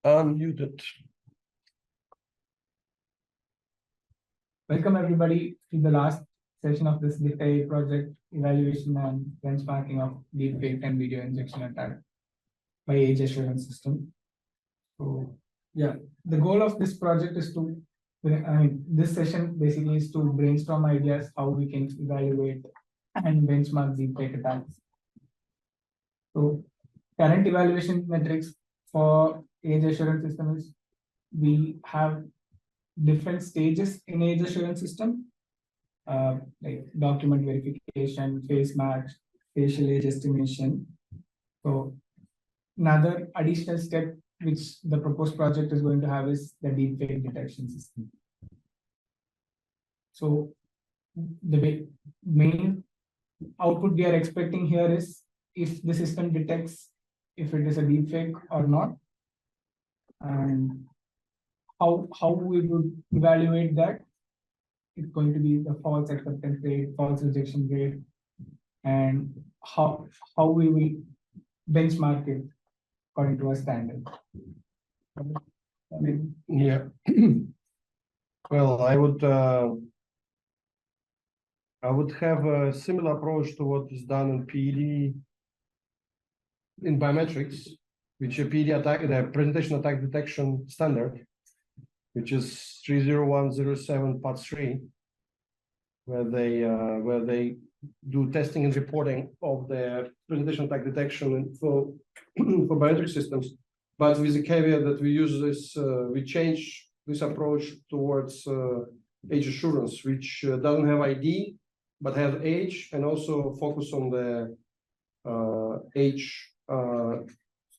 Unmuted. Welcome everybody to the last session of this Deepfake project evaluation and benchmarking of deepfake and video injection attack by age assurance system. So yeah, the goal of this project is to, this session basically is to brainstorm ideas how we can evaluate and benchmark deepfake attacks. So current evaluation metrics for age assurance system is we have different stages in age assurance system, like document verification, face match, facial age estimation. So another additional step which the proposed project is going to have is the deepfake detection system. So the main output we are expecting here is if the system detects if it is a deepfake or not, and how we would evaluate that. It's going to be the false acceptance rate, false rejection rate, and how we will benchmark it according to a standard. Yeah. Well, I would have a similar approach to what is done in PED in biometrics, which a PED attack, the presentation attack detection standard, which is 30107 part 3, where they do testing and reporting of the presentation attack detection for biometric systems. But with the caveat that we use this, we change this approach towards age assurance, which doesn't have ID, but has age, and also focus on the age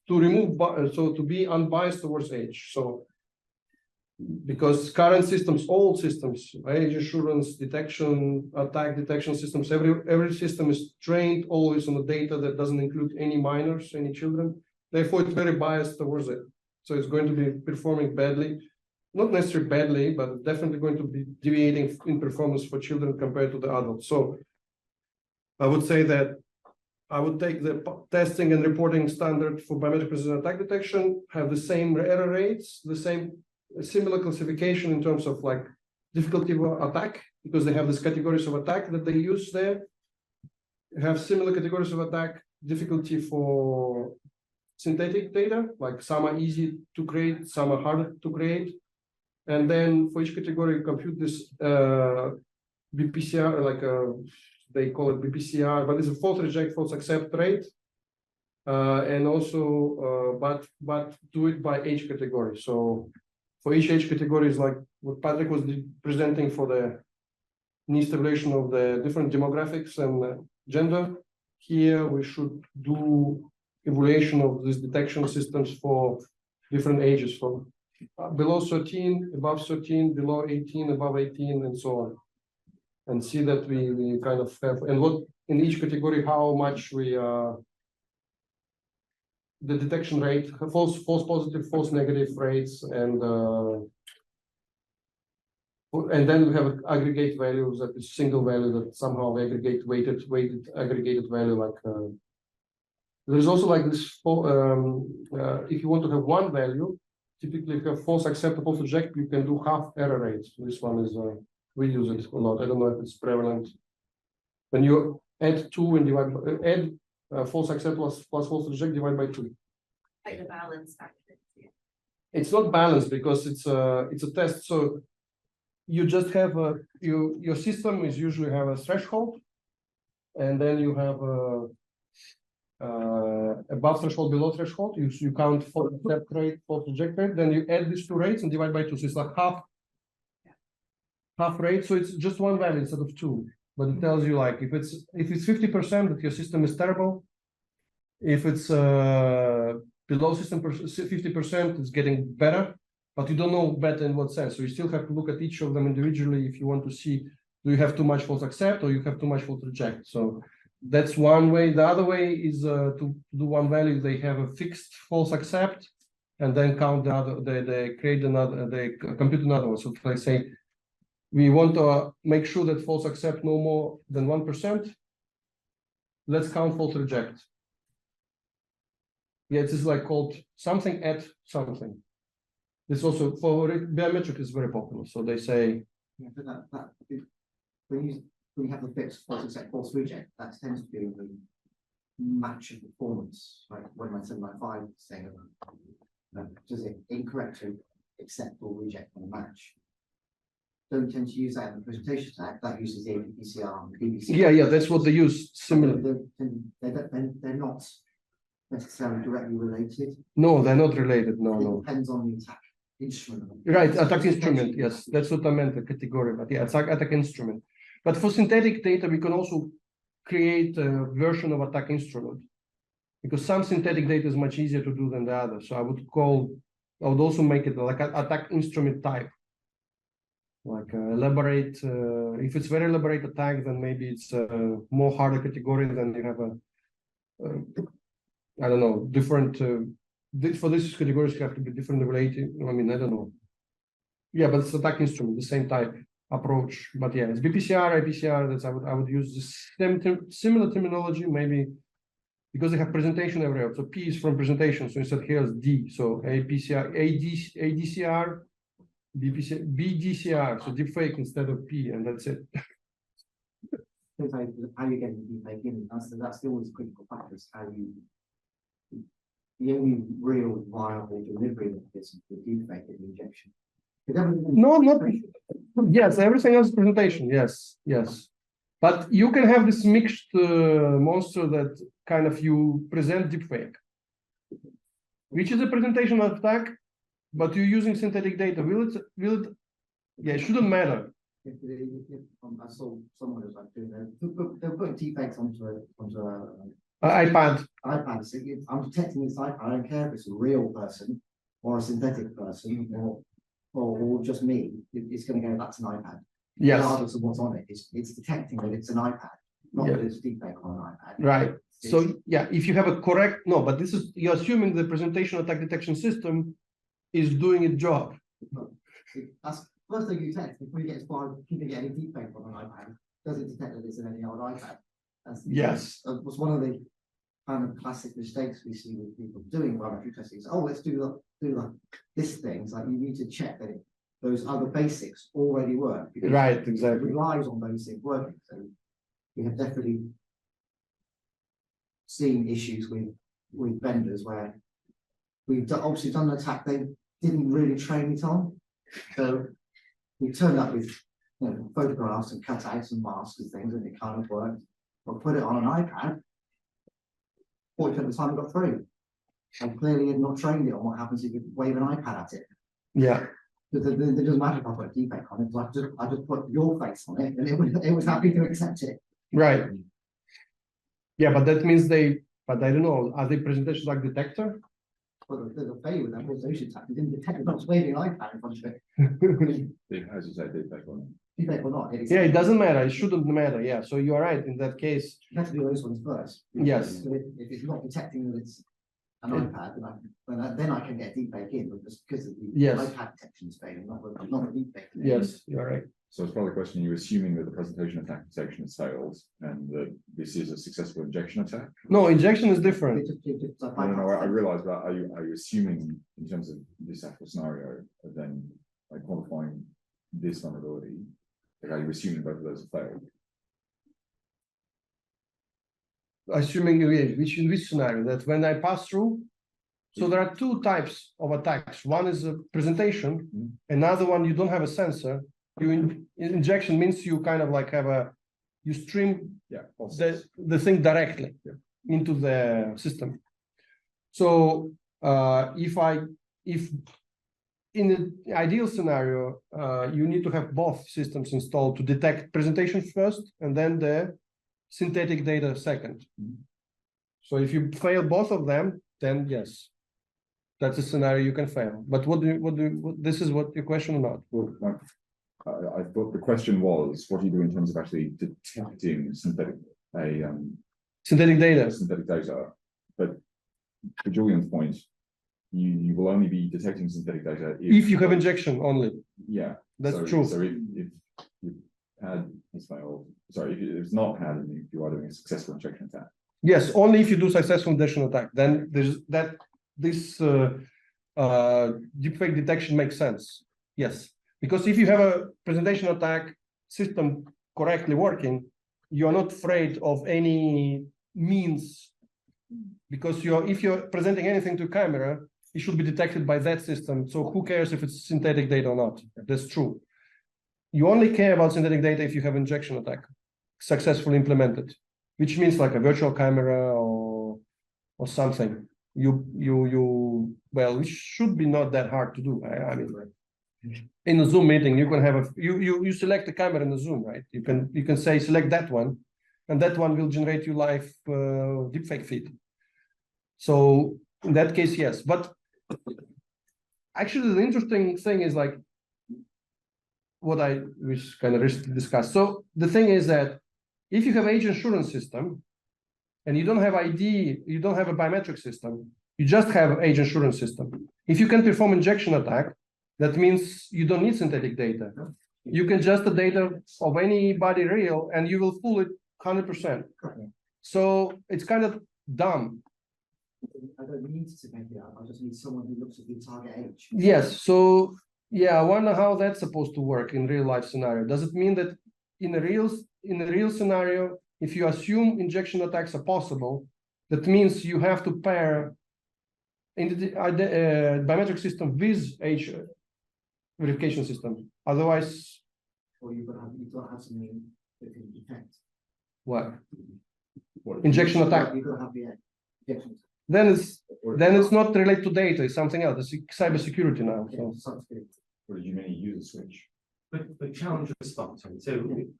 to remove, so to be unbiased towards age. So because current systems, old systems, age assurance, detection, attack detection systems, every system is trained always on the data that doesn't include any minors, any children. Therefore, it's very biased towards it. So it's going to be performing badly, not necessarily badly, but definitely going to be deviating in performance for children compared to the adults. So I would say that I would take the testing and reporting standard for biometric precision attack detection, have the same error rates, the same similar classification in terms of like difficulty of attack, because they have these categories of attack that they use there. Have similar categories of attack, difficulty for synthetic data, like some are easy to create, some are harder to create. And then for each category, compute this BPCR, like they call it BPCR, but it's a false reject, false accept rate. And also, but do it by age category. So for each age category is like what Patrick was presenting for the needs evaluation of the different demographics and gender. Here we should do evaluation of these detection systems for different ages, from below 13, above 13, below 18, above 18, and so on. And see that we kind of have, and what in each category, how much we the detection rate, false positive, false negative rates, and then we have aggregate values, that is single value that somehow aggregate weighted aggregated value. Like there's also like this if you want to have one value, typically if you have false accept, false reject, you can do half error rates. This one is we use it a lot. I don't know if it's prevalent. When you add 2 and divide by, false accept plus false reject divide by 2. Like the balance factor. Yeah. It's not balanced because it's a test. So you just have your system is usually have a threshold, and then you have above threshold, below threshold. You count false accept rate, false reject rate. Then you add these 2 rates and divide by 2. So it's like half rate. So it's just one value instead of 2. But it tells you like if it's 50% that your system is terrible. If it's below system 50%, it's getting better, but you don't know better in what sense. So you still have to look at each of them individually if you want to see, do you have too much false accept or you have too much false reject. So that's one way. The other way is to do one value. They have a fixed false accept, and then count the other. They create another. They compute another one. So if I say we want to make sure that false accept no more than 1%, let's count false reject. Yeah, it is like called something at something. This also for biometric is very popular. So they say, Yeah, but when you have the fixed false accept, false reject, that tends to be the match of performance. Like when my 795 is saying, does it incorrectly accept or reject on a match? Don't tend to use that in the presentation tag. That uses the APCR and the BBC. yeah, that's what they use. Similar. They're not necessarily directly related. No, they're not related. No, It no. depends on the attack instrument. Right, attack instrument. Yes, that's what I meant. The category, but yeah, attack instrument. But for synthetic data, we can also create a version of attack instrument, because some synthetic data is much easier to do than the other. So I would also make it like an attack instrument type. Like elaborate, if it's very elaborate attack, then maybe it's a more harder category than you have I don't know, different, for this categories have to be different related. I mean, I don't know. Yeah, but it's attack instrument, the same type approach. But yeah, it's BPCR, IPCR, that's I would use the similar terminology, maybe because they have presentation everywhere. So P is from presentation. So instead here is D. So APCR, ADCR, BDCR, so deepfake instead of P, and that's it. How you get the deepfake in, that's the always critical factors. How you, the only real viable delivery of this the deepfake is injection. No, not yes, everything else is presentation. Yes, yes. But you can have this mixed monster that kind of you present deepfake, which is a presentation attack, but you're using synthetic data. Will it? Yeah, it shouldn't matter. I saw someone who's like doing that. They're putting deepfakes onto iPad. iPad. So I'm detecting this iPad. I don't care if it's a real person or a synthetic person or just me. It's going to go back to an iPad. Yes. Regardless of what's on it, it's detecting that it's an iPad, not that it's deepfake on an iPad. Right. So yeah, if you have a correct but this is you're assuming the presentation attack detection system is doing its job. That's first thing you detect before you get as far as keeping any deepfake on an iPad. Does it detect that it's in any old iPad? Yes. That was one of the kind of classic mistakes we see with people doing biometric testing. Oh, let's do this thing. It's like you need to check that those other basics already work. Right, exactly. It relies on those things working. So we have definitely seen issues with vendors where we've obviously done an attack they didn't really train it on. So we turned up with photographs and cutouts and masks and things, and it kind of worked. But put it on an iPad, 40% of the time it got through. And clearly had not trained it on what happens if you wave an iPad at it. Yeah. It doesn't matter if I put a deepfake on it. I just put your face on it, and it was happy to accept it. Right. Yeah, but that means but I don't know, are they presentation like detector? Well, there's a failure with that presentation tag. You didn't detect it, not waving an iPad in front of it. As you say, deepfake or not. Deepfake or not. Yeah, it doesn't matter. It shouldn't matter. Yeah. So you are right in that case. You have to do those ones first. Yes. So if it's not detecting that it's an iPad, then I can get deepfake in, but just because of the iPad detection is failing, not the deepfake. Yes, you're right. So as part of the question, you're assuming that the presentation attack detection has failed and that this is a successful injection attack? No, injection is different. No, I realize that. Are you assuming in terms of this actual scenario, then like quantifying this vulnerability, like are you assuming both of those have failed? Assuming which in which scenario that when I pass through, so there are two types of attacks. One is a presentation, another one you don't have a sensor. Injection means you kind of like you stream the thing directly into the system. So if in the ideal scenario, you need to have both systems installed to detect presentation first and then the synthetic data second. So if you fail both of them, then yes, that's a scenario you can fail. But this is what your question about? Well, I thought the question was, what do you do in terms of actually detecting synthetic data? But to Julian's point, you will only be detecting synthetic data if you have injection only. Yeah, that's true. So if you had has failed, sorry, if it's not had, and if you are doing a successful injection attack. Yes, only if you do successful injection attack. Then there's this deepfake detection makes sense. Yes, because if you have a presentation attack system correctly working, you are not afraid of any means, because if you're presenting anything to camera, it should be detected by that system. So who cares if it's synthetic data or not? That's true. You only care about synthetic data if you have injection attack successfully implemented, which means like a virtual camera or something. Well, it should be not that hard to do. I mean, in a Zoom meeting, you can have you select the camera in the Zoom, right? You can say select that one, and that one will generate you live deepfake feed. So in that case, yes. But actually, the interesting thing is like what I wish kind of recently discussed. So the thing is that if you have age assurance system and you don't have ID, you don't have a biometric system, you just have age assurance system. If you can perform injection attack, that means you don't need synthetic data. You can just the data of anybody real and you will fool it 100%. So it's kind of dumb. I don't need to make it up. I just need someone who looks at the target age. Yes. So yeah, I wonder how that's supposed to work in real life scenario. Does it mean that in a real scenario, if you assume injection attacks are possible, that means you have to pair in the biometric system with age verification system. Otherwise, Or you've got to have something that can detect. what? Injection attack. You've got to have the injection. Then it's not related to data, it's something else. It's cybersecurity now. So Or did you mean use a switch? But challenge response, right? So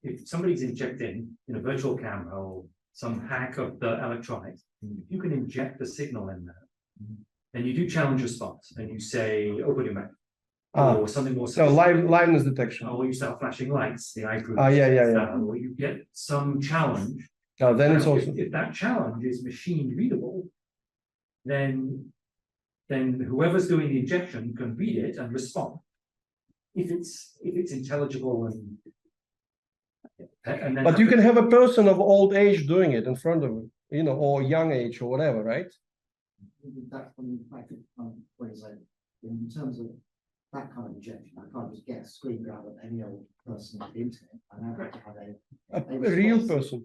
if somebody's injecting in a virtual camera or some hack of the electronics, if you can inject the signal in there, then you do challenge response and you say, open your mouth. Or something more. So liveness detection. Or you start flashing lights, the eye group. Yeah. Or you get some challenge. Then it's Now, also if that challenge is machine readable, then whoever's doing the injection can read it and respond. If it's intelligible and then but you can have a person of old age doing it in front of you, or young age or whatever, right? That's when in terms of that kind of injection, I can't just get a screen grab of any old person on the internet. I now have to have A real person.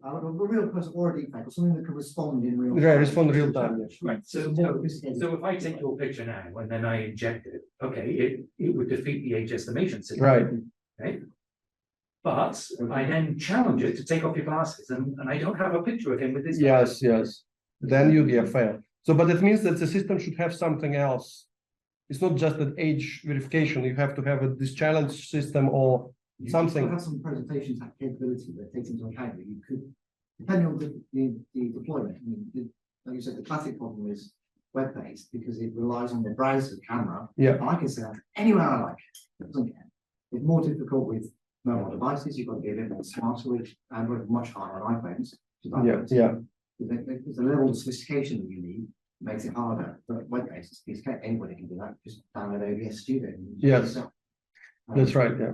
a real person or a deepfake or something that can respond in real time. Yeah, respond real time. Yes. right. So if I take your picture now and then I inject it, okay, it would defeat the age estimation system. Right. Okay. But I then challenge it to take off your glasses and I don't have a picture of him with his. Yes. Then you fail. So, but it means that the system should have something else. It's not just an age verification. You have to have this challenge system or something. Have some presentations have capability that takes into account that you could, depending on the deployment. I mean, like you said, the classic problem is web-based because it relies on the browser camera. Yeah. And I can set up anywhere I like. It doesn't care. It's more difficult with mobile devices. You've got to be a bit more smarter with Android, much harder on iPhones. Yeah. There's a level of sophistication that you need. Makes it harder, but web-based, anybody can do that. Just download OBS Studio. Yes. That's right. Yeah.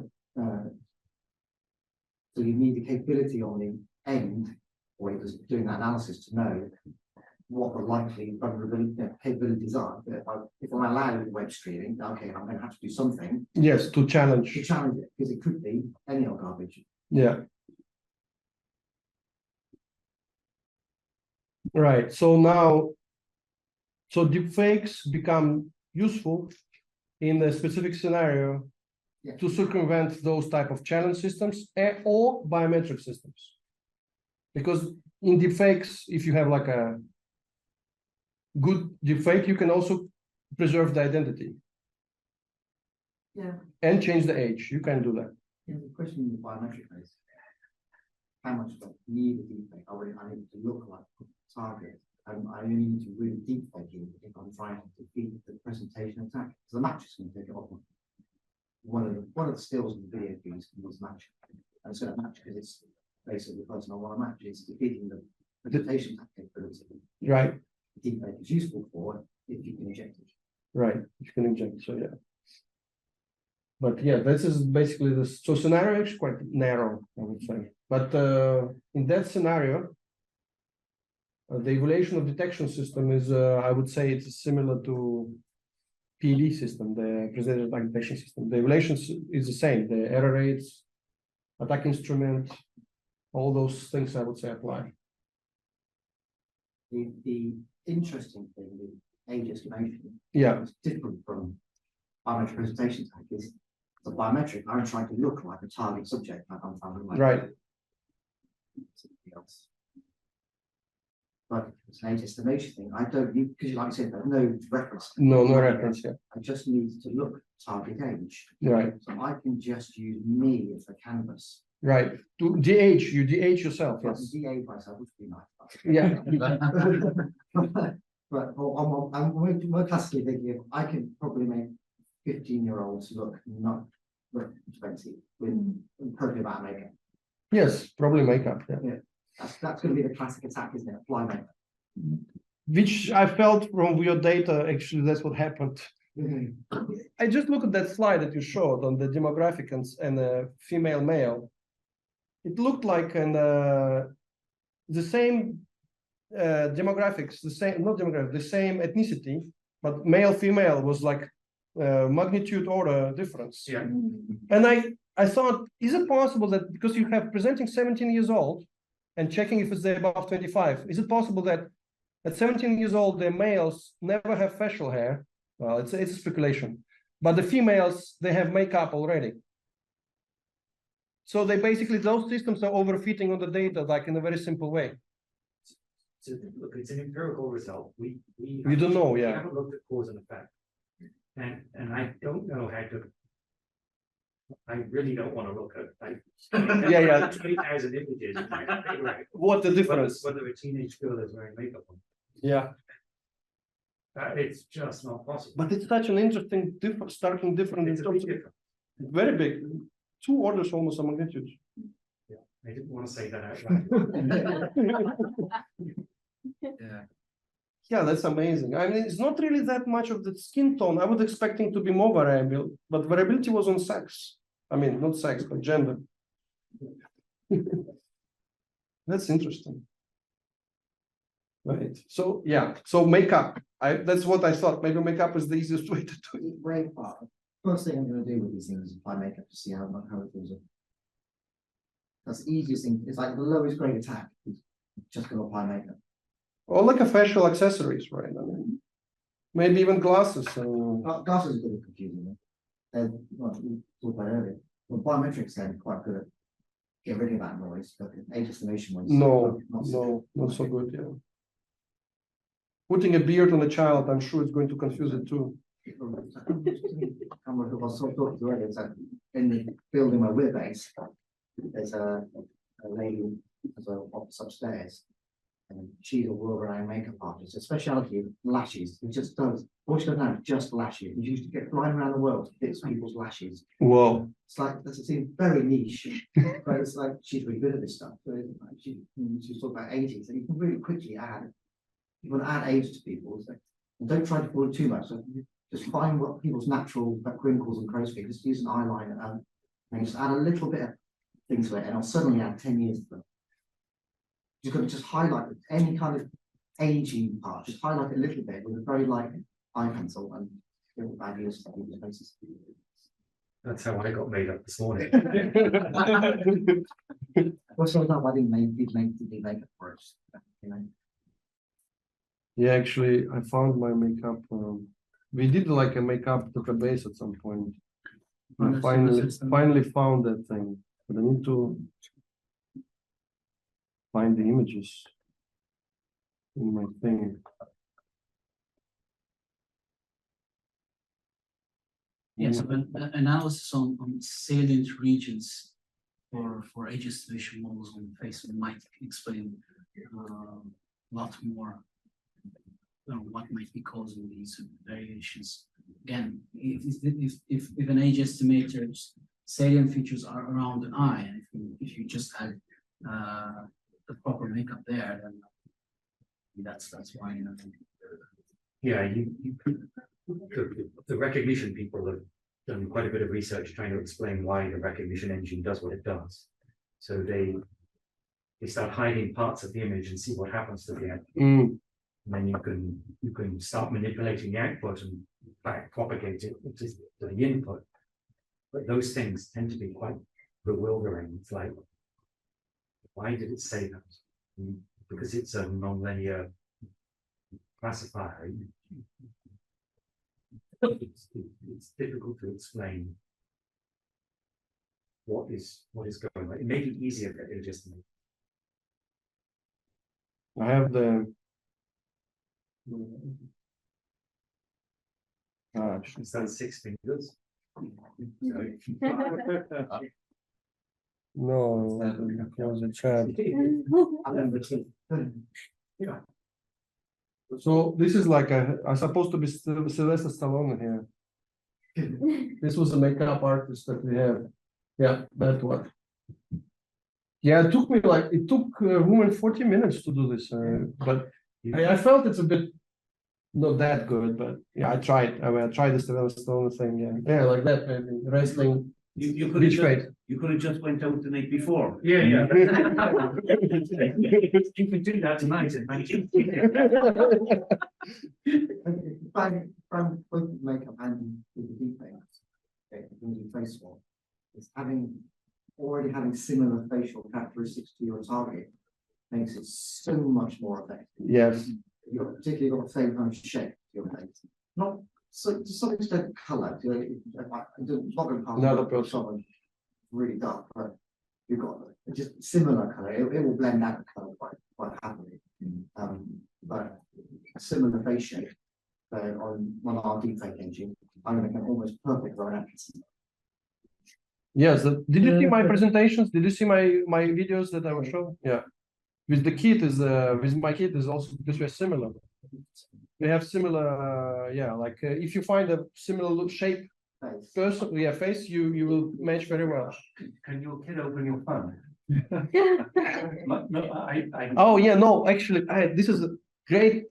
So you need the capability on the end, or you're just doing that analysis to know what the likely vulnerability capabilities are. If I'm allowed web streaming, okay, I'm going to have to do something. Yes, to challenge it, because it could be any old garbage. Yeah. Right. So deepfakes become useful in a specific scenario to circumvent those type of challenge systems or biometric systems. Because in deepfakes, if you have like a good deepfake, you can also preserve the identity. Yeah. And change the age. You can do that. Yeah, the question in the biometric is how much do I need a deepfake? I need to look like a target. I only need to really deepfake it if I'm trying to defeat the presentation attack. Because the match is going to take it off. One of the skills of the video feeds is match. And it's going to match because it's basically the person I want to match. It's defeating the presentation attack capability. Right. Deepfake is useful for if you can inject it. Right. You can inject. So yeah. But yeah, this is basically this. So scenario is quite narrow, I would say. But in that scenario, the evaluation of detection system is, I would say, it's similar to PED system, the presentation attack detection system. The evaluations is the same. The error rates, attack instrument, all those things I would say apply. The interesting thing with age estimation Yeah, is different from biometric presentation attack is the biometric. I'm trying to look like a target subject, like I'm trying to like right. something else. But it's an age estimation thing. I don't need, because like I said, there's no reference. No reference. Yeah, I just need to look target age. right, So I can just use me as the canvas. right. To DH, you DH yourself. I can Yes. DA myself, which would be nice. Yeah. But I'm more classically thinking of, I can probably make 15-year-olds look 20 with appropriate amount of makeup. Yes, probably makeup. Yeah. That's going to be the classic attack, isn't it? Apply makeup. Which I felt from your data, actually, that's what happened. I just look at that slide that you showed on the demographic and female male. It looked like the same demographics, the same, not demographics, the same ethnicity, but male female was like magnitude order difference. Yeah. And I thought, is it possible that because you have presenting 17 years old and checking if it's above 25, is it possible that at 17 years old, the males never have facial hair? Well, it's a speculation, but the females, they have makeup already. So they basically, those systems are overfitting on the data, like in a very simple way. So look, it's an empirical result. We You don't know, we yeah. haven't looked at cause and effect. And I don't know how to. I really don't want to look at like Yeah. 20,000 images. Right. What the difference? Whether a teenage girl is wearing makeup on. Yeah, It's just not possible. but it's such an interesting difference, starting different in It's a terms big of difference. very big, 2 orders almost of magnitude. I didn't want to say that out loud. Yeah. Yeah, that's amazing. I mean, it's not really that much of the skin tone. I was expecting to be more variable, but variability was on sex. I mean, not sex, but gender. That's interesting. Right. So yeah. So makeup. That's what I thought. Maybe makeup is the easiest way to do it. Very far. First thing I'm going to do with these things is apply makeup to see how it feels. That's the easiest thing. It's like the lowest grade attack. Is just going to apply makeup. Or like a facial accessories, right? I mean, maybe even glasses. Glasses are good at confusing. Well, we talked about earlier. Well, biometrics then quite good at get rid of that noise, but the age estimation ones. Not so good. Yeah. Putting a beard on a child, I'm sure it's going to confuse it too. I was sort of talking to earlier, so in the building where we're based, there's a lady as an office upstairs, and she's a world-renowned makeup artist. Her speciality is lashes. She just does what she does now, just lashes. And she used to get flying around the world to fix people's lashes. Whoa. It's like that seems very niche, but it's like she's really good at this stuff. So she's talking about ages, and you can really quickly add. You want to add age to people, so and don't try to pull it too much. So just find what people's natural wrinkles and crow's feet. Just use an eyeliner and just add a little bit of things to it, and I'll suddenly add 10 years to them. You've got to just highlight any kind of aging part. Just highlight it a little bit with a very light eye pencil and little values on people's faces. That's how I got made up this morning. Well, sometimes I didn't make it for us, you know. Yeah, actually, I found my makeup. We did like a makeup database at some point. I finally found that thing, but I need to find the images in my thing. Yes, an analysis on salient regions for age estimation models on face might explain a lot more what might be causing these variations. Again, if an age estimator's salient features are around an eye, and if you just had the proper makeup there, then that's why. Yeah, the recognition people have done quite a bit of research trying to explain why the recognition engine does what it does. So they start hiding parts of the image and see what happens to the output. And then you can start manipulating the output and back propagate it, which is the input. But those things tend to be quite bewildering. It's like, why did it say that? Because it's a non-linear classifier. It's difficult to explain what is going on. It may be easier for images to make. I have the. Is that 6 fingers? No, close the chat. So this is like I'm supposed to be Sylvester Stallone here. This was a makeup artist that we have. Yeah, that one. Yeah, it took a woman 40 minutes to do this, but I felt it's a bit not that good, but yeah, I tried. I mean, I tried this Sylvester Stallone thing. Yeah, like that, maybe wrestling. You could Beach have face. you could have just went out the night before. Yeah. You can do that tonight in From both makeup and with the deepfakes, face swap, is already having similar facial characteristics to your target makes it so much more effective. Yes. You're particularly got the same kind of shape to your face. Not so to some extent color. It's not going to pass Another for person. someone really dark, but you've got just similar color. It will blend out the color quite happily. But similar face shape. So on our deepfake engine, I'm going to get almost perfect right accuracy. Yes. Did you see my presentations? Did you see my videos that I was showing? Yeah. With the kit is with my kit is also because we're similar. We have similar, like if you find a similar shape person, face, you will match very well. Can your kid open your phone? No, Oh yeah, no, actually, this is a great,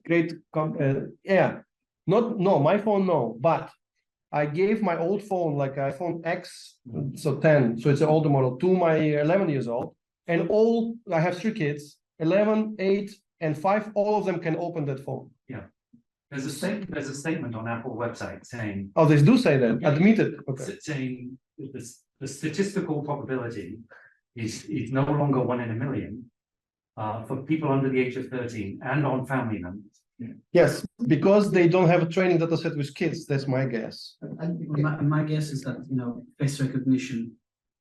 no, my phone, no, but I gave my old phone, like iPhone X, so 10, so it's an older model, to my 11 years old, and I have 3 kids, 11, 8, and 5, all of them can open that phone. Yeah. There's a statement on Apple website saying. Oh, they do say that, admitted, okay. Saying the statistical probability is no longer 1 in a million for people under the age of 13 and on family members. Yes, because they don't have a training data set with kids, that's my guess. My guess is that, face recognition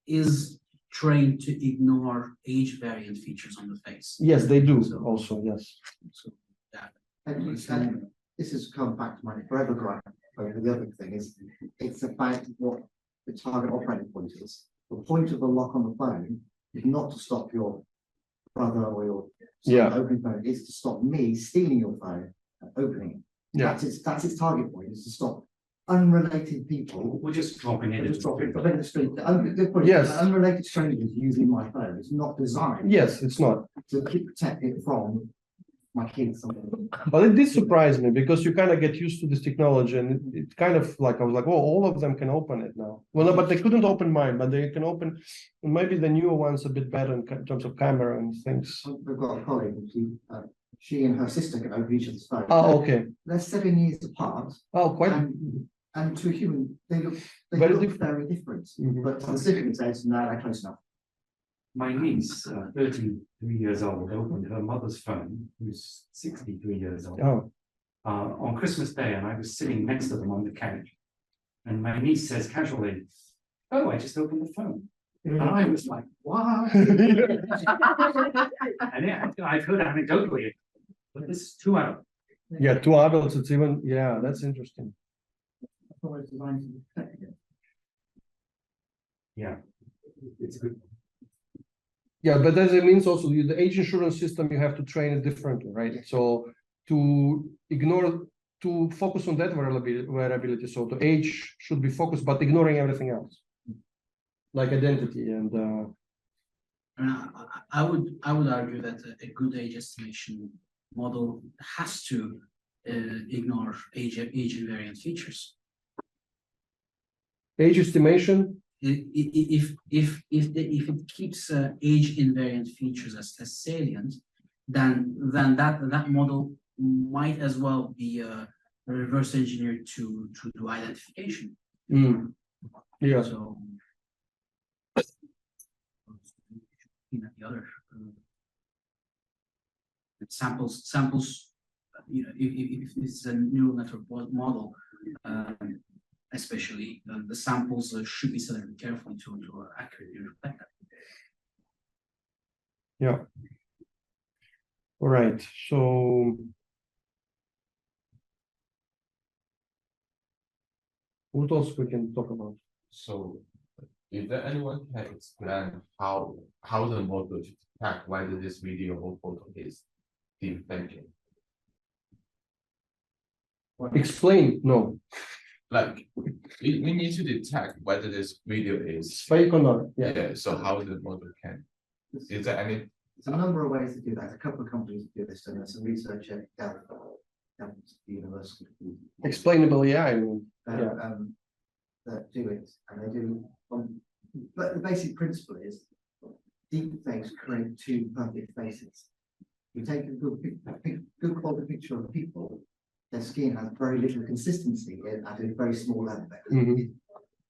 is trained to ignore age variant features on the face. Yes, they do So- also, yes. So, yeah. And this has come back to my forever gripe over the other thing is it's about what the target operating point is. The point of the lock on the phone is not to stop your brother or your son opening phone, it's to stop me stealing your phone and opening it. Yeah. That's its target point, is to stop unrelated people. We're just dropping it. Just drop it, but then the street, Yes. unrelated strangers using my phone. It's not designed. Yes, it's not. To protect it from my kids. But it did surprise me because you kind of get used to this technology and it kind of like, I was like, oh, all of them can open it now. Well, no, but they couldn't open mine, but they can open, maybe the newer one's a bit better in terms of camera and things. We've got a colleague, she and her sister can open each other's phones. Oh, okay. They're 7 years apart. Oh, quite. And to a human, they look Very very different. different. Mhm. But to the civilian says, no, they're close enough. My niece, 33 years old, opened her mother's phone, who's 63 years old, Oh, on Christmas Day, and I was sitting next to them on the couch. And my niece says casually, "Oh, I just opened the phone." And I was like, "What?" And yeah, I've heard anecdotally, but this is 2 hours. yeah, 2 adults, it's even, yeah, that's interesting. It's always designed to protect it. Yeah, it's good. Yeah, but that means also the age insurance system, you have to train it differently, right? So to focus on that variability, so the age should be focused, but ignoring everything else. Like identity and I would argue that a good age estimation model has to ignore age invariant features. age estimation. If it keeps age invariant features as salient, then that model might as well be reverse engineered to do identification. Mm. Yeah. So. The other samples, you know, if it's a neural network model, especially the samples should be selected carefully to accurately reflect that. Yeah. All right. So what else we can talk about? So, is there anyone can explain how the model detect whether this video or photo is deepfake? Explain. No. Like, we need to detect whether this video is Fake or not? Yeah. yeah. So how the model can? Is there any? There's a number of ways to do that. There's a couple of companies that do this, and there's some research at the university. Explainable. Yeah. I mean, yeah. That do it, and they do. But the basic principle is deepfakes create two perfect faces. You take a good quality picture of people, their skin has very little consistency at a very small level. It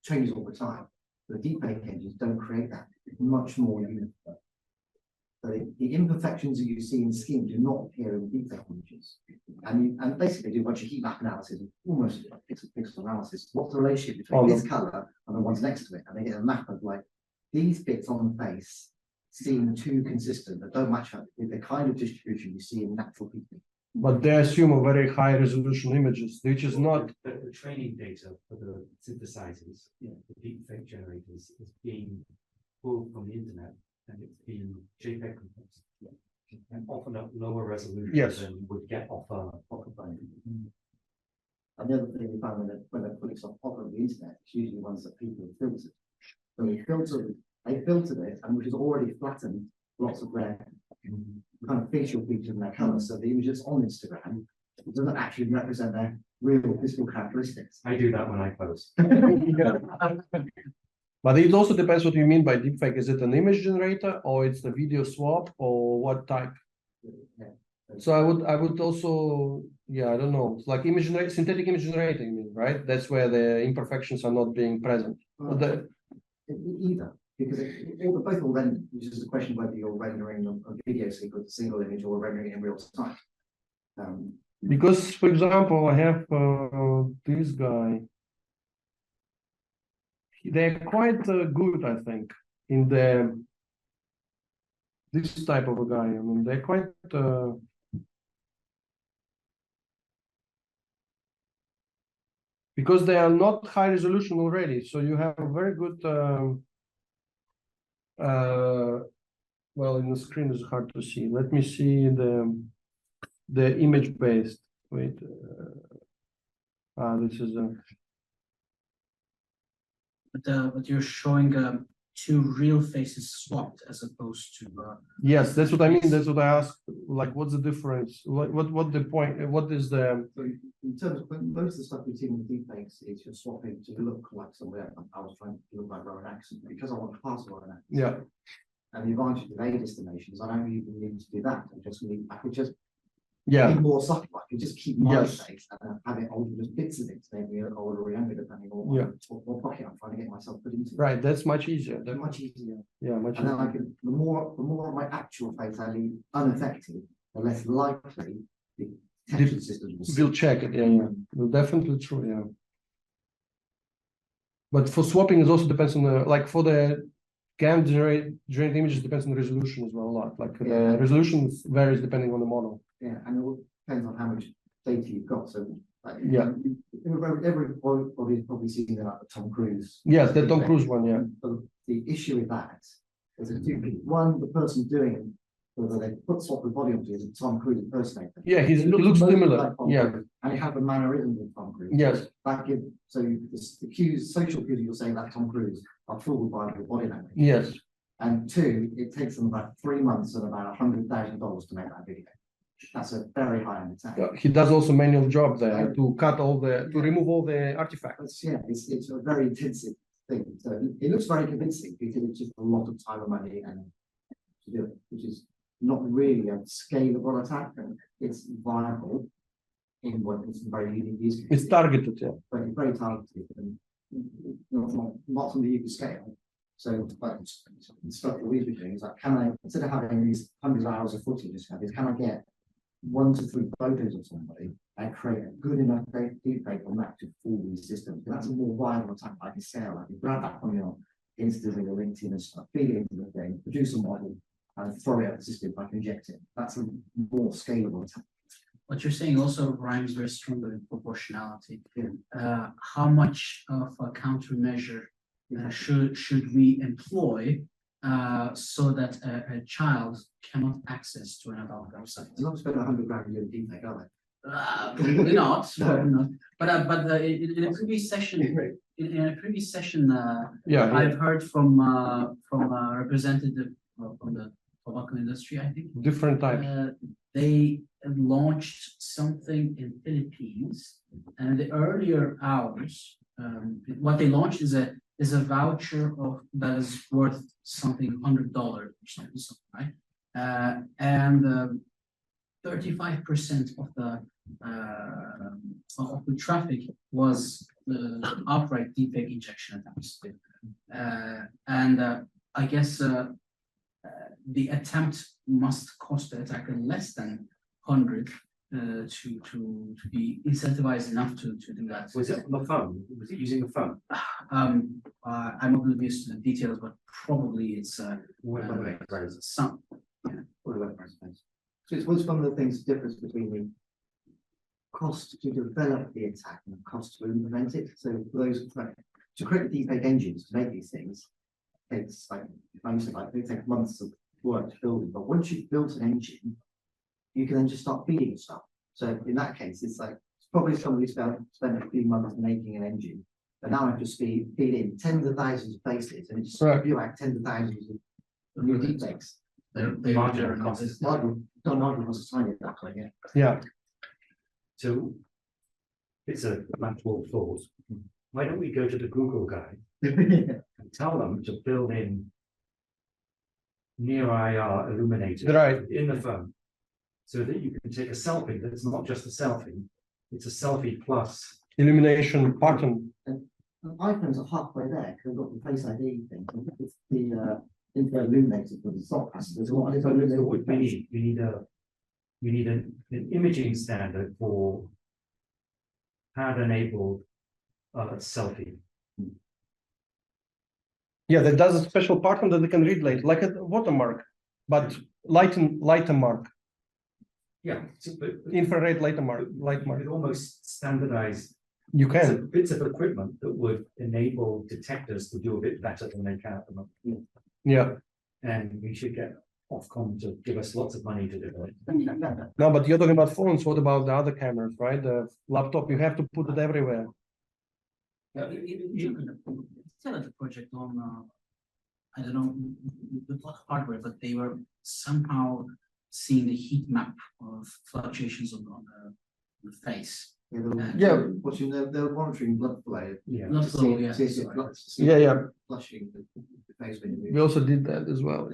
changes all the time. The deepfake engines don't create that. It's much more uniform. So the imperfections that you see in skin do not appear in deepfake images. And basically do a bunch of heat map analysis, almost like pixel analysis. What's the relationship between this color and the ones next to it? And they get a map of like these bits on the face seem too consistent, that don't match up with the kind of distribution you see in natural people. But they assume a very high resolution images, which is not. The training data for the synthesizers, the deepfake generators, is being pulled from the internet, and it's being JPEG compressed. And often at lower resolution than would get off a phone. And the other thing we found when they put it off of the internet, it's usually ones that people have filtered. So they filtered it, and which is already flattened lots of their kind of facial features and their colours. So the images on Instagram doesn't actually represent their real physical characteristics. I do that when I post. But it also depends what you mean by deepfake. Is it an image generator, or it's the video swap, or what type? Yeah. So I would also, yeah, I don't know. It's like synthetic image generating, you mean, right? That's where the imperfections are not being present. Either, because both will render, which is a question whether you're rendering a video sequence, a single image, or rendering it in real time. Because, for example, I have this guy. They're quite good, I think, in this type of a guy. I mean, they're quite. Because they are not high resolution already, so you have a very good. Well, in the screen is hard to see. Let me see the image based. Wait. This is a. But you're showing two real faces swapped as opposed to. Yes, that's what I mean. That's what I asked. Like, what's the difference? What the point? What is the? So in terms of most of the stuff we've seen with deepfakes is you're swapping to look like somebody else. I was trying to look like Rowan accent because I want to pass a Rowan accent. Yeah. And the advantage of aid estimations, I don't even need to do that. I could just Yeah. be more subtle. I could just keep my Yes. face and have it older, just bits of it to make me look older or younger, depending on what pocket I'm trying to get myself put into. Right. That's much easier. They're much easier. Yeah, much And then easier. I can, the more of my actual face I leave unaffected, the less likely the detection systems will see. We'll check it. Yeah. Well, definitely true. Yeah. But for swapping, it also depends on the for the GAN generate images depends on the resolution as well a lot. Like the resolution varies depending on the model. Yeah, and it all depends on how much data you've got. So, everybody's probably seen the Tom Cruise. Yes, the Tom Cruise one. Yeah. But the issue with that is that two people. One, the person doing it, whether they put swap the body onto is a Tom Cruise impersonator. Yeah, he looks mostly similar. like Tom Yeah. Cruise, and he had the mannerisms of Tom Cruise. Yes. The social cues you're saying that Tom Cruise are fooled by the body language. Yes. And two, it takes them about 3 months and about $100,000 to make that video. That's a very high end attack. He does also manual job there to remove all the artifacts. It's a very intensive thing. So it looks very convincing because it's just a lot of time and money and to do it, which is not really a scalable attack. And it's viable, in what is very unique use case. It's targeted, yeah. But it's very targeted and not something you can scale. So, like, stuff that we've been doing is like, can I, instead of having these hundreds of hours of footage, can I get 1 to 3 photos of somebody and create a good enough deepfake on that to fool these systems? That's a more viable attack I can scale. I can grab that from your Instagram or LinkedIn and stuff, feed it into the thing, produce a model, and throw it at the system if I can inject it. That's a more scalable attack. What you're saying also rhymes very strongly with proportionality. How much of a countermeasure should we employ so that a child cannot access to an adult website? They're not spending 100 grand on doing deepfake, are they? Probably not. Probably not. But in a previous session, I've heard from a representative from the tobacco industry, I think. Different types. They launched something in Philippines, and the earlier hours, what they launched is a voucher that is worth something $100 or something, right? And 35% of the traffic was outright deepfake injection attempts, and I guess the attempt must cost the attacker less than 100 to be incentivized enough to do that. Was it on the phone? Was it using the phone? I'm not going to be used to the details, but probably it's some. So it's one of the things, the difference between the cost to develop the attack and the cost to implement it. So for those to create the deepfake engines to make these things, it's like they take months of work to build it. But once you've built an engine, you can then just start feeding stuff. So in that case, it's probably somebody spent a few months making an engine, but now I have to feed in tens of thousands of faces, and it just spew out tens of thousands of new deepfakes. The marginal cost. Don't marginal cost is tiny exactly. Yeah. So it's a lateral thought. Why don't we go to the Google guy and tell them to build in near IR illuminators in the phone, so that you can take a selfie that's not just a selfie, it's a selfie plus illumination pattern. And iPhones are halfway there because they've got the Face ID thing. It's the infrared illuminator for the soft passengers. So what we need an imaging standard for pad-enabled selfie. Yeah, that does a special pattern that they can read later, like a watermark, but lighter mark. Yeah, Infrared light mark. You could almost standardize You can. bits of equipment that would enable detectors to do a bit better than they can at the moment. Yeah. And we should get Ofcom to give us lots of money to do it. No, but you're talking about phones. What about the other cameras, right? The laptop, you have to put it everywhere. Still at the project on, I don't know what hardware, but they were somehow seeing the heat map of fluctuations on the face. Watching they're monitoring blood flow. Blood flow, yeah. Flushing the face when you We also did that as well.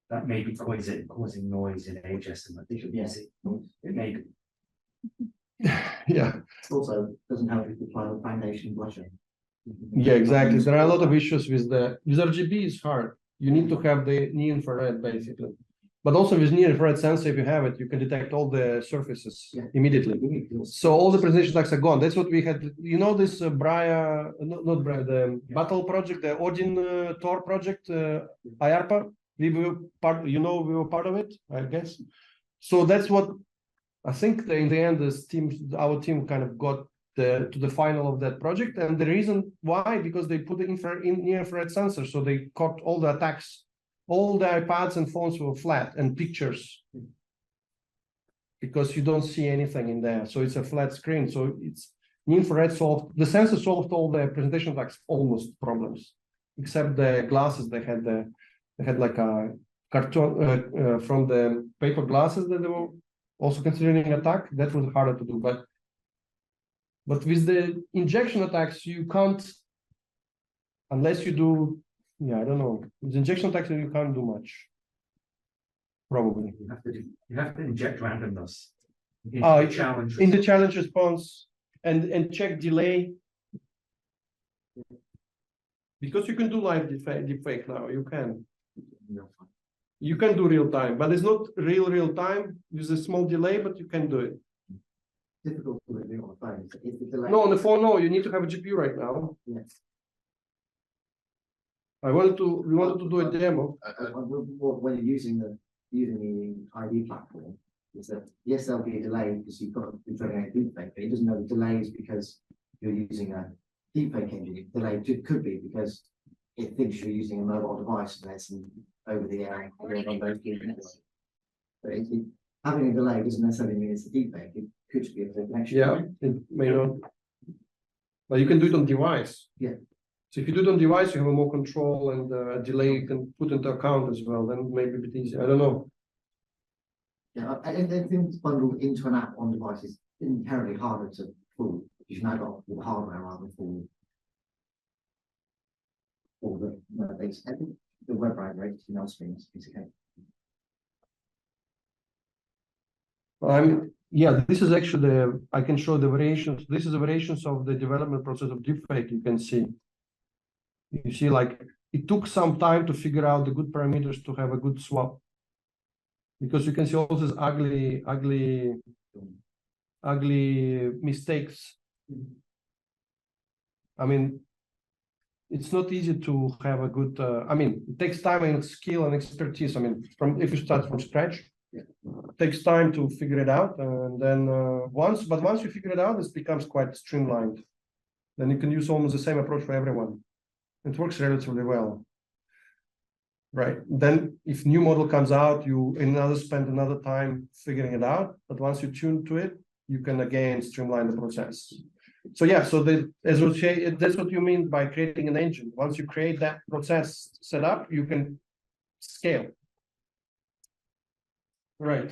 That may be causing noise in age estimate. Yes, it may be. Yeah. It also doesn't help if you apply the foundation blusher. Yeah, exactly. There are a lot of issues with RGB is hard. You need to have the near infrared basically. But also with near infrared sensor, if you have it, you can detect all the surfaces immediately. So all the presentation attacks are gone. That's what we had. You know this the Battle project, the Odin Tor project, IARPA. We were part. We were part of it, I guess. So that's what I think. In the end, our team kind of got to the final of that project, and the reason why, because they put the near infrared sensor, so they caught all the attacks. All the iPads and phones were flat and pictures because you don't see anything in there. So it's a flat screen. So it's infrared solved. The sensor solved all the presentation attacks almost problems, except the glasses. They had like a cartoon from the paper glasses that they were also considering attack. That was harder to do. But with the injection attacks, you can't, unless you do. Yeah, I don't know. With injection attacks, you can't do much. Probably. You have to inject randomness. Challenge. in the challenge response and check delay. Because you can do live deepfake now, you can. You can do real time, but it's not real time with a small delay, but you can do it. Difficult to do on the phone. If the delay. No, on the phone, no, you need to have a GPU right now. Yes. We wanted to do a demo. When you're using the ID platform, is that yes, there'll be a delay because you're training a deepfake, but it doesn't know the delay is because you're using a deepfake engine. Delay could be because it thinks you're using a mobile device and there's some over the air on those network. But having a delay doesn't necessarily mean it's a deepfake. It could be a connection. Yeah, it may not. But you can do it on device. Yeah. So if you do it on device, you have more control and delay you can put into account as well. Then maybe a bit easier. I don't know. Yeah, and things bundled into an app on device is inherently harder to fool. You've now got the hardware rather than fool. All the base. I think the web rate rate screens is okay. Yeah, this is actually I can show the variations. This is the variations of the development process of deepfake. You can see. You see, like it took some time to figure out the good parameters to have a good swap. Because you can see all these ugly mistakes. I mean, it's not easy to have a good. I mean, it takes time and skill and expertise. I mean, if you start from scratch, it takes time to figure it out, and then once you figure it out, this becomes quite streamlined. Then you can use almost the same approach for everyone. It works relatively well. Right. Then if new model comes out, you spend another time figuring it out. But once you tune to it, you can again streamline the process. So yeah, so that's what you mean by creating an engine. Once you create that process set up, you can scale. Right.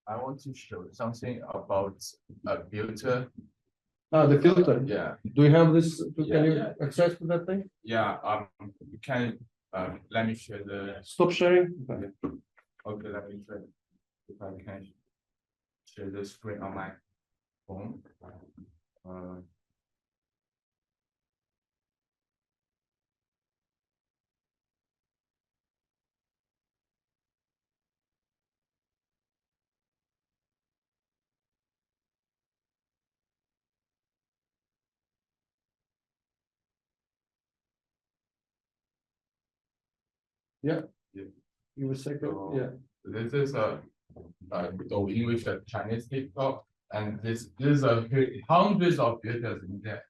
I want to show something about a filter. The filter. Yeah. Do you have this? Can you Yeah. access to that thing? Yeah. You can let me share the. Stop sharing. Okay, let me try if I can share the screen on my phone. Yeah. Yeah. Give a second. So, Yeah. This is the English Chinese TikTok, and this is hundreds of filters in there.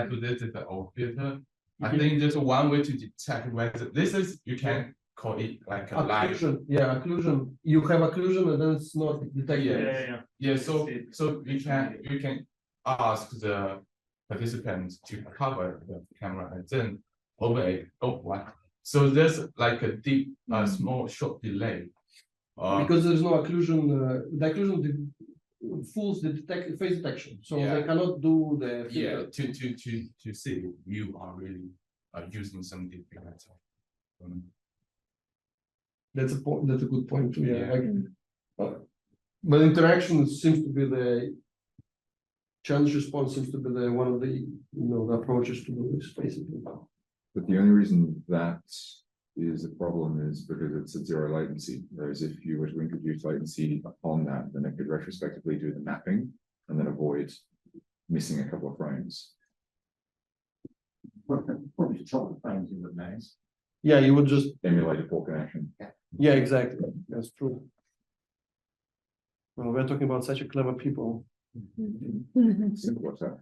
So this is the old filter. I think there's one way to detect whether this is you can call it like a live. Occlusion. Yeah, occlusion. You have occlusion and then it's not detected. Yeah. So you can ask the participants to cover the camera and then overlay. So there's like a deep, small, short delay. Because there's no occlusion, the occlusion fools the face detection, so they cannot do the filter. To see if you are really using some deep data. That's a point. That's a good point too. Yeah. Yeah. But interaction seems to be the challenge response seems to be the one of the the approaches to do this basically. But the only reason that is a problem is because it's at zero latency. Whereas if you were to introduce latency upon that, then it could retrospectively do the mapping and then avoid missing a couple of frames. Probably to chop the frames in the maze. Yeah, you would just Emulate a poor connection. yeah, exactly. That's true. Well, we're talking about such a clever people. Simple as that.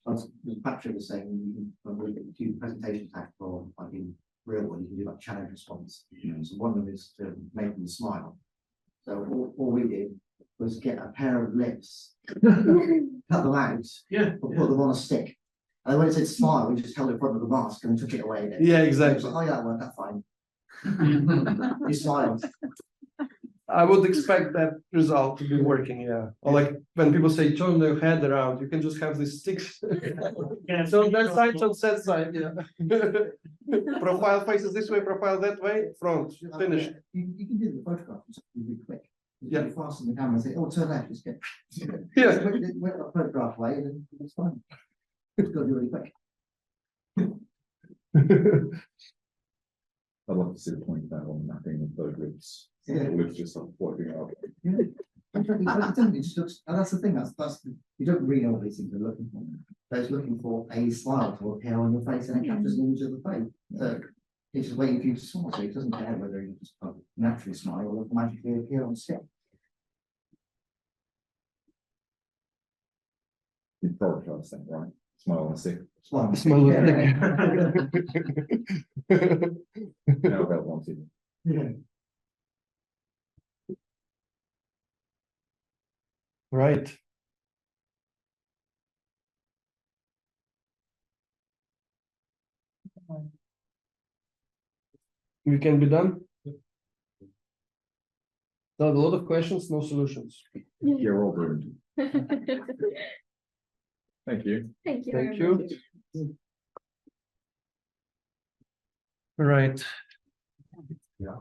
As Patrick was saying, when we do presentation tag for like in real world, you can do like challenge response. So one of them is to make them smile. So all we did was get a pair of lips, cut them out, and put them on a stick. And when it said smile, we just held it in front of the mask and took it away. Then. Yeah, exactly. Oh yeah, that worked. That's fine. He smiled. I would expect that result to be working, yeah. Or like when people say turn their head around, you can just have these sticks. So on that side, on that side, yeah. Profile faces this way, profile that way, front, finished. You can do the photograph really quick. Yeah. You fasten the camera and say, oh, turn left, just get. Yeah. Went a photograph away and then it's fine. It's got to be really quick. I'd love to see the point that on mapping of photographs. Yeah. It looks just like floating up. Yeah. In fact, it just looks, and that's the thing, you don't really know what these things are looking for. They're just looking for a smile to appear on your face and it captures an image of the face. So it's just waiting for you to smile, so it doesn't care whether you just naturally smile or magically appear on stick. You prioritize that, right? Smile and stick. Smile. Smile with Now about one thing. Yeah. Right. We can be done. So a lot of questions, no solutions. You're all ruined. Thank you. Thank you. Thank very much. you. Right. Yeah.